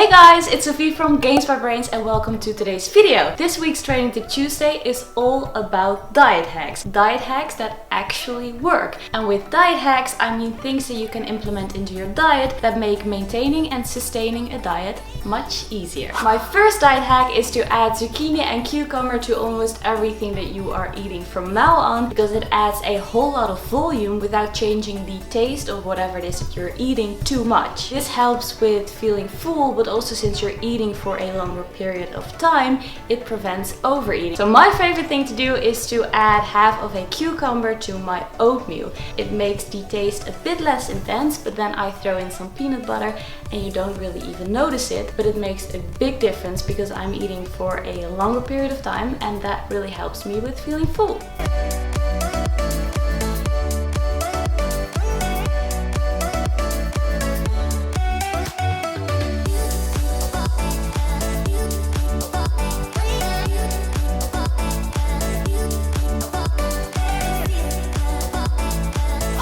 Hey guys, it's Sophie from Gains by Brains and welcome to today's video. This week's Training Tip Tuesday is all about diet hacks. Diet hacks that actually work. And with diet hacks, I mean things that you can implement into your diet that make maintaining and sustaining a diet much easier. My first diet hack is to add zucchini and cucumber to almost everything that you are eating from now on, because it adds a whole lot of volume without changing the taste of whatever it is that you're eating too much. This helps with feeling full, but also since you're eating for a longer period of time, it prevents overeating. So my favorite thing to do is to add half of a cucumber to my oatmeal. It makes the taste a bit less intense, but then I throw in some peanut butter and you don't really even notice it, but it makes a big difference because I'm eating for a longer period of time and that really helps me with feeling full.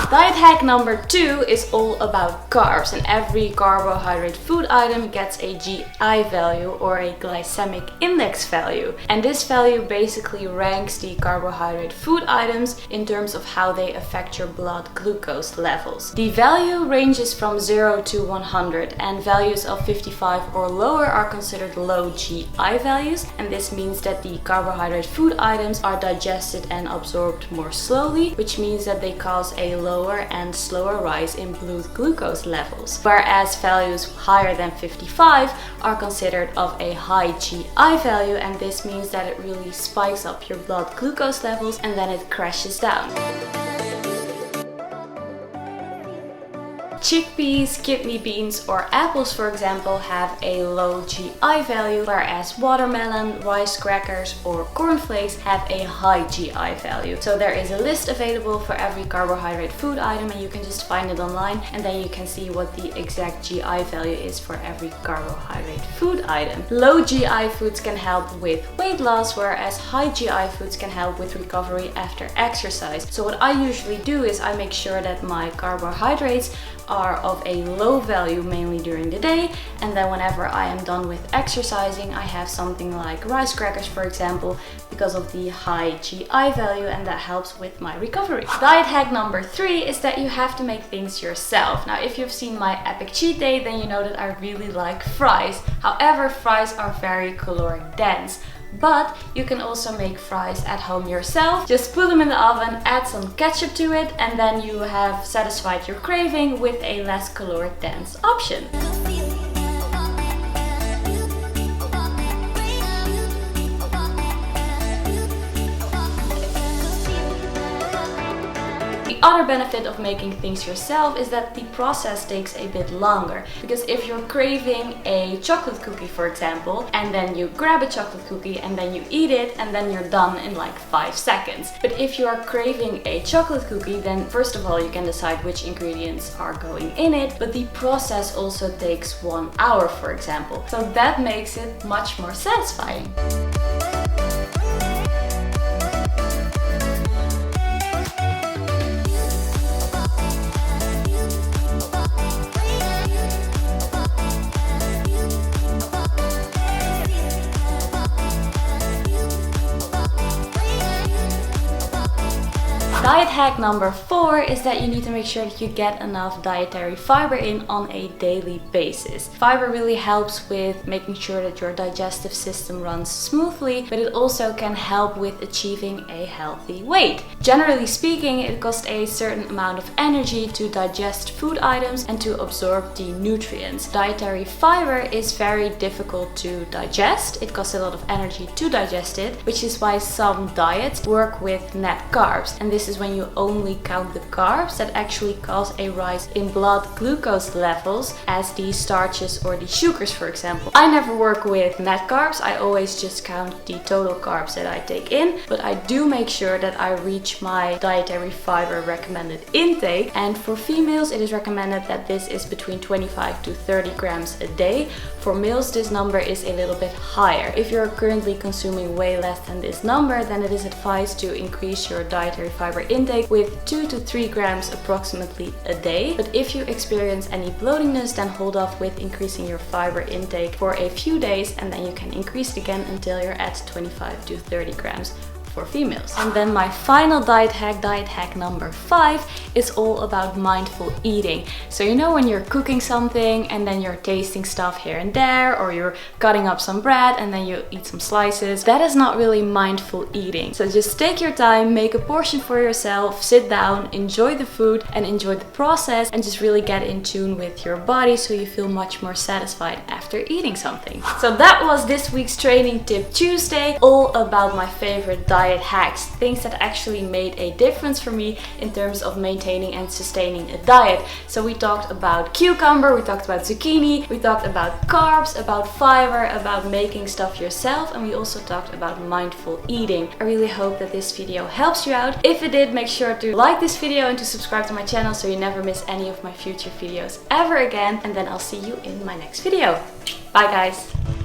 Diet hack number 2 is all about carbs, and every carbohydrate food item gets a GI value or a glycemic index value. And this value basically ranks the carbohydrate food items in terms of how they affect your blood glucose levels. The value ranges from 0 to 100, and values of 55 or lower are considered low GI values, and this means that the carbohydrate food items are digested and absorbed more slowly, which means that they cause a lower and slower rise in blood glucose levels, whereas values higher than 55 are considered of a high GI value, and this means that it really spikes up your blood glucose levels and then it crashes down. Chickpeas, kidney beans or apples, for example, have a low GI value, whereas watermelon, rice crackers or cornflakes have a high GI value. So there is a list available for every carbohydrate food item and you can just find it online, and then you can see what the exact GI value is for every carbohydrate food item. Low GI foods can help with weight loss, whereas high GI foods can help with recovery after exercise. So what I usually do is I make sure that my carbohydrates are of a low value mainly during the day, and then whenever I am done with exercising I have something like rice crackers, for example, because of the high GI value, and that helps with my recovery. Diet hack number 3 is that you have to make things yourself. Now if you've seen my epic cheat day, then you know that I really like fries. However, fries are very caloric dense. But you can also make fries at home yourself. Just put them in the oven, add some ketchup to it, and then you have satisfied your craving with a less caloric dense option. The other benefit of making things yourself is that the process takes a bit longer, because if you're craving a chocolate cookie, for example, and then you grab a chocolate cookie and then you eat it and then you're done in like 5 seconds. But if you are craving a chocolate cookie, then first of all you can decide which ingredients are going in it, but the process also takes 1 hour, for example. So that makes it much more satisfying. Diet hack number 4 is that you need to make sure that you get enough dietary fiber in on a daily basis. Fiber really helps with making sure that your digestive system runs smoothly, but it also can help with achieving a healthy weight. Generally speaking, it costs a certain amount of energy to digest food items and to absorb the nutrients. Dietary fiber is very difficult to digest. It costs a lot of energy to digest it, which is why some diets work with net carbs, and this is when you only count the carbs that actually cause a rise in blood glucose levels, as the starches or the sugars, for example. I never work with net carbs, I always just count the total carbs that I take in, but I do make sure that I reach my dietary fiber recommended intake, and for females it is recommended that this is between 25 to 30 grams a day. For males, this number is a little bit higher. If you're currently consuming way less than this number, then it is advised to increase your dietary fiber intake with 2 to 3 grams approximately a day. But if you experience any bloatingness, then hold off with increasing your fiber intake for a few days, and then you can increase it again until you're at 25 to 30 grams for females. And then my final diet hack number 5, is all about mindful eating. So you know when you're cooking something and then you're tasting stuff here and there, or you're cutting up some bread and then you eat some slices, that is not really mindful eating. So just take your time, make a portion for yourself, sit down, enjoy the food and enjoy the process, and just really get in tune with your body so you feel much more satisfied after eating something. So that was this week's Training Tip Tuesday, all about my favorite diet hacks, things that actually made a difference for me in terms of maintaining and sustaining a diet. So we talked about cucumber, we talked about zucchini, we talked about carbs, about fiber, about making stuff yourself, and we also talked about mindful eating. I really hope that this video helps you out. If it did, make sure to like this video and to subscribe to my channel so you never miss any of my future videos ever again, and then I'll see you in my next video. Bye guys!